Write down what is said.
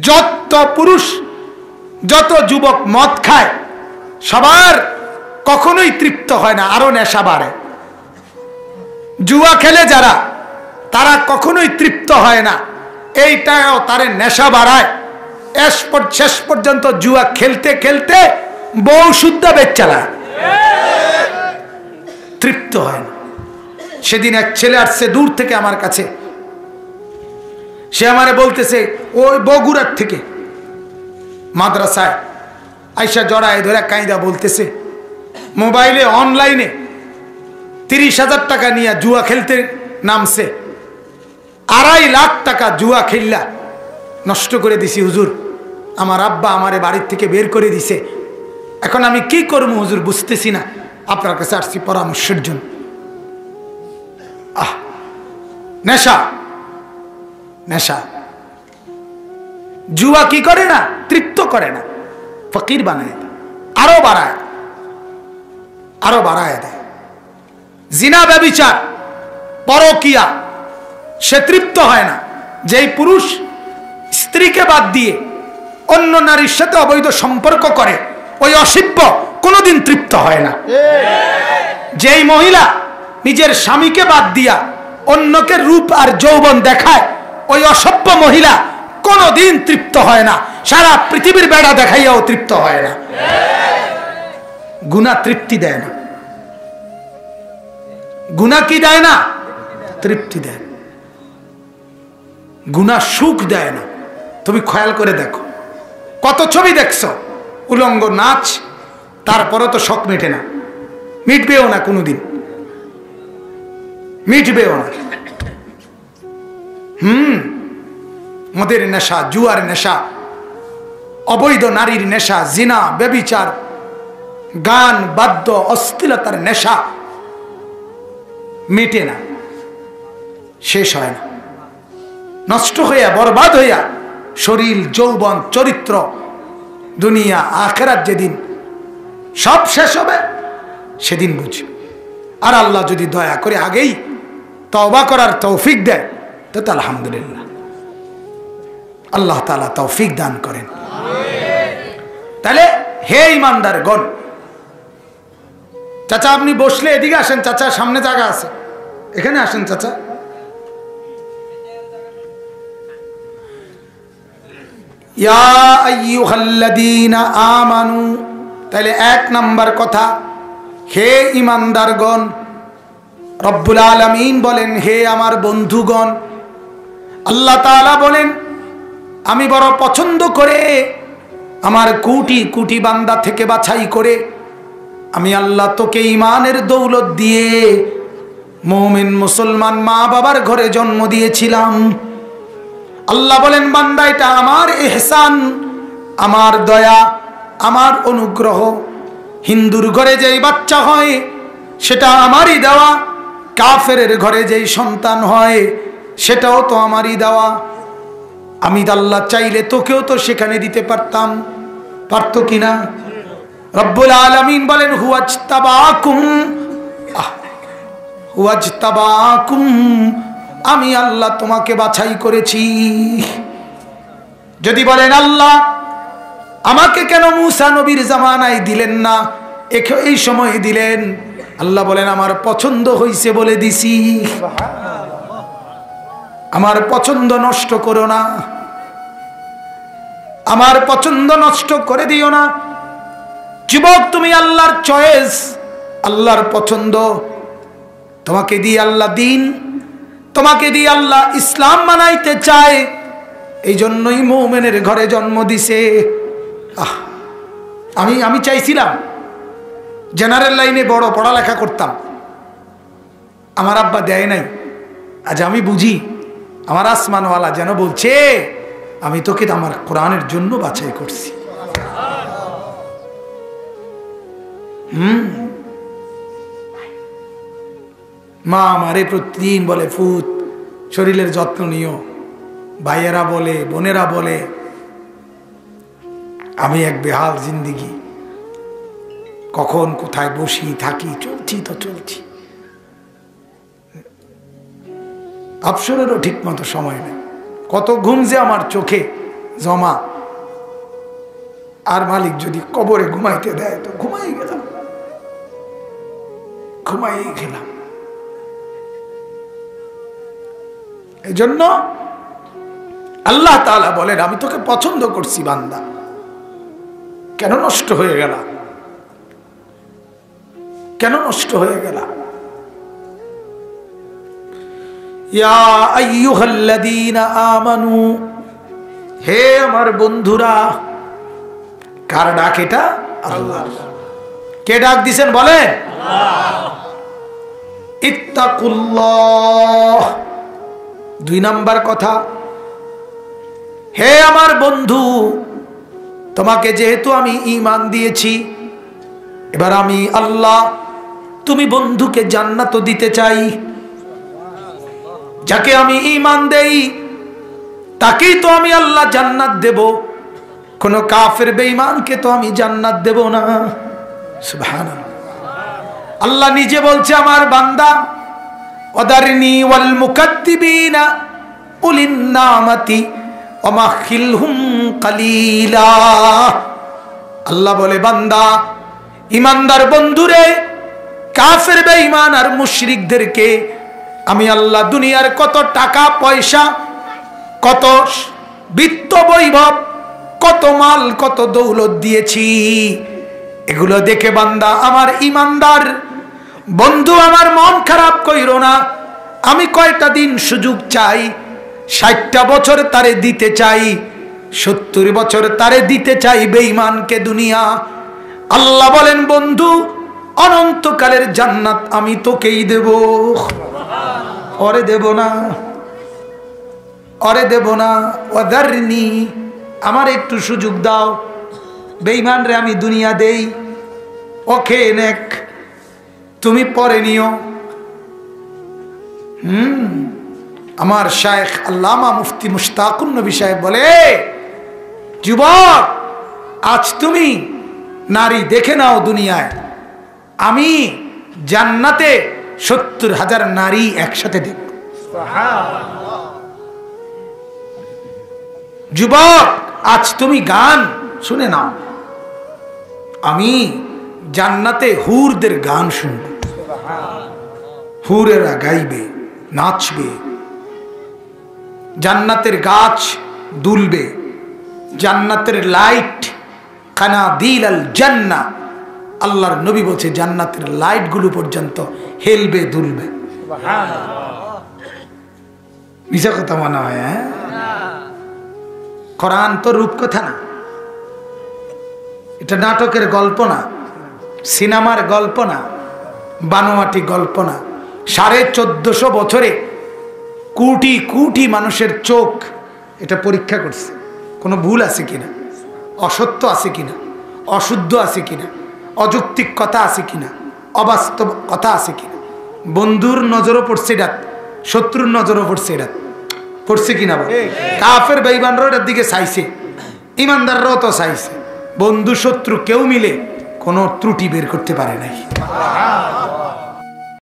যত পুরুষ যত যুবক মদ খায় সবার কখনোই তৃপ্ত হয় না, আরো নেশা বাড়ে। জুয়া খেলে যারা, তারা কখনোই তৃপ্ত হয় না, এইটাও তারে নেশা বাড়ায়। শেষ পর্যন্ত জুয়া খেলতে খেলতে বউ শুদ্ধ বেচালায়, তৃপ্ত হয় না। সেদিন এক ছেলে আসছে দূর থেকে আমার কাছে, সে আমারে বলতেছে ওই বগুড়ার থেকে, মাদ্রাসায় আইসা জড়ায় ধরে কায়দা বলতেছে মোবাইলে অনলাইনে 30,000 টাকা নিয়ে জুয়া খেলতে নামছে, 2.5 লাখ টাকা জুয়া খেললা নষ্ট করে দিছি হুজুর। আমার আব্বা আমারে বাড়ির থেকে বের করে দিছে, এখন আমি কি করবো হুজুর বুঝতেছি না, আপনার কাছে আসছি পরামর্শের জন্য। নেশা, নেশা। জুয়া কি করে না, তৃপ্ত করে না, ফকির বানায় দেয়, আরো বাড়ায়, আরো বাড়ায় দেয়। জিনা ব্যভিচার পরকিয়া, সে তৃপ্ত হয় না। যেই পুরুষ স্ত্রীকে বাদ দিয়ে অন্য নারীর সাথে অবৈধ সম্পর্ক করে, ওই অসভ্য কোনোদিন তৃপ্ত হয় না। যেই মহিলা নিজের স্বামীকে বাদ দিয়া অন্যকে রূপ আর যৌবন দেখায়, ওই অসভ্য মহিলা কোনোদিন তৃপ্ত হয় না, সারা পৃথিবীর বেড়া দেখাইয়াও তৃপ্ত হয় না। গুনাহ তৃপ্তি দেয় না, গুনাহ কি দেয় না, তৃপ্তি দেয়। গুনাহ সুখ দেয় না। তুমি খেয়াল করে দেখো, কত ছবি দেখছো উলঙ্গ নাচ, তারপরে তো শখ মেটে না, মিটবেও না, কোনোদিন মিটবেও না। মদের নেশা, জুয়ার নেশা, অবৈধ নারীর নেশা, জিনা ব্যভিচার, গান বাদ্য অশ্লীলতার নেশা মেটে না, শেষ হয় না। নষ্ট হইয়া বরবাদ হইয়া শরীর, যৌবন, চরিত্র, দুনিয়া আখিরাত যেদিন সব শেষ হবে সেদিন বুঝবে। আর আল্লাহ যদি দয়া করে আগেই তওবা করার তৌফিক দেয় তো আলহামদুলিল্লাহ, আল্লাহ তাআলা তৌফিক দান করেন। তাহলে হে ঈমানদারগণ, চাচা আপনি বসলে এদিকে আসেন, চাচা সামনে জায়গা আছে, এখানে আসেন চাচা। ইয়া আইয়ুহাল্লাযীনা আমানু, তাহলে 1 নাম্বার কথা, হে ঈমানদারগণ, রব্বুল আলামিন বলেন হে আমার বন্ধুগণ। আল্লাহ তাআলা বলেন আমি বড় পছন্দ করে আমার কোটি কোটি বান্দা থেকে বাছাই করে আমি আল্লাহ তোকে ঈমানের দৌলত দিয়ে মুমিন মুসলমান মা বাবার ঘরে জন্ম দিয়েছিলাম। আল্লাহ বলেন বান্দা এটা আমার ইহসান, আমার দয়া, আমার অনুগ্রহ। হিন্দুর ঘরে যেই বাচ্চা হয় সেটা আমারই দেওয়া, কাফেরের ঘরে যেই সন্তান হয় সেটাও তো আমারই দেওয়া। আমি আল্লাহ চাইলে তোকেও তো সেখানে দিতে পারতাম, পারতো কিনা? রব্বুল আলামিন বলেন হুয়াজতাবাকুম, হুয়াজতাবাকুম, আমি আল্লাহ তোমাকে বাছাই করেছি। যদি বলেন আল্লাহ আমাকে কেন মুসা নবীর জামানায় দিলেন না, এই সময় দিলেন, আল্লাহ বলেন আমার পছন্দ হইছে বলে দিছি। আমার পছন্দ নষ্ট করো না, আমার পছন্দ নষ্ট করে দিও না। যুবক তুমি আল্লাহর চয়েস, আল্লাহর পছন্দ, তোমাকে দিয়ে আল্লাহ দিন, তোমাকে দিয়ে আল্লাহ ইসলাম বানাইতে চায়, এই জন্যই মুমিনের ঘরে জন্ম দিছে। আমি চাইছিলাম জেনারেল লাইনে বড় পড়ালেখা করতাম, আমার আব্বা দেয় নাই। আজ আমি বুঝি আমার আসমানওয়ালা যেন বলছে আমি তোকে আমার কোরআনের জন্য বাছাই করছি। মা আমারে প্রতিদিন বলে ফুত শরীরের যত্ন নিও, ভাইয়েরা বলে, বোনেরা বলে। আমি এক বেহাল জিন্দিগি, কখন কোথায় বসি থাকি, চলছি তো চলছি, অবসরেরও ঠিক মতো সময় নেই। কত ঘুম যে আমার চোখে জমা। আর মালিক যদি কবরে ঘুমাইতে দেয় তো ঘুমাই গেলাম। এই জন্য আল্লাহ তাআলা বলেন, আমি তোকে পছন্দ করছি বান্দা, কেন নষ্ট হয়ে গেল? কেন নষ্ট হয়ে গেল? ইয়া আইয়ুহাল্লাযীনা আমানু, হে আমার বন্ধুরা। কার ডাক এটা? আল্লাহর। কে ডাক দিবেন বলেন? আল্লাহ। ইত্তাকুল্লাহ, 2 নাম্বার কথা। হে আমার বন্ধু, তোমাকে যেহেতু আমি ঈমান দিয়েছি, এবার আমি আল্লাহ তুমি বন্ধুকে জান্নাত দিতে চাই। যাকে আমি ঈমান দেই তাকেই তো আমি আল্লাহ জান্নাত দেব, কোন কাফের বেঈমানকে তো আমি জান্নাত দেব না। সুবহানাল্লাহ। আল্লাহ নিজে বলছে, আমার বান্দা ওয়াদারনি ওয়াল মুকাদ্দিবিনা উলিন নামাতি ওয়ামাখিলহুম কালিলা। আল্লাহ বলে, বান্দা ঈমানদার বন্ধুরে, কাফের বেঈমান আর মুশরিকদেরকে আমি আল্লাহ দুনিয়ার কত টাকা পয়সা, কত বিত্ত বৈভব, কত মাল, কত দৌলত দিয়েছি, এগুলো দেখে বান্দা আমার ঈমানদার বন্ধু আমার মন খারাপ কইরো না। আমি কয়টা দিন সুযোগ চাই, 60টা বছর তারে দিতে চাই, 70 বছর তারে দিতে চাই বেঈমানকে দুনিয়া। আল্লাহ বলেন, বন্ধু অনন্তকালের জান্নাত আমি তোকেই দেব, ওরে দেব না, ওরে দেব না। ওয়াদারনি, আমার একটু সুযোগ দাও, বেঈমান রে আমি দুনিয়া দেই, ওকে নেক, তুমি পরে নিও। আমার শায়েখ আল্লামা মুফতি মুশতাকুন নবী সাহেব বলে, যুবক আজ তুমি নারী দেখে নাও দুনিয়ায়, আমি জান্নাতে 70,000 নারী একসাথে দেখব। যুবক আজ তুমি গান শুনে নাও, আমি জান্নাতে হুরদের গান শুনব। হুরেরা গাইবে, নাচবে, জান্নাতের গাছ দুলবে, জান্নাতের লাইট কানাদিল আল জান্নাহ, আল্লাহর নবী বলছে জান্নাতের লাইট গুলো পর্যন্ত হেলবে দুলবে। মিছা কথা মনে হয়? হ্যাঁ, কোরআন তো রূপকথা না, এটা নাটকের গল্প না, সিনেমার গল্প না, বানোয়াটি গল্প না। 1450 বছরে কোটি কোটি মানুষের চোখ এটা পরীক্ষা করছে, কোনো ভুল আছে কিনা, অসত্য আছে কিনা, অশুদ্ধ আছে কিনা, অযৌক্তিক কথা আছে কিনা, অবাস্তব কথা আছে কিনা। বন্ধুর নজরও পড়ছে এটা, শত্রুর নজরও পড়ছে এটা, পড়ছে কিনা? কাফের বেঈমানরাও এটার দিকে চাইছে, ইমানদাররাও তো চাইছে। বন্ধু শত্রু কেউ মিলে কোনো ত্রুটি বের করতে পারে নাই।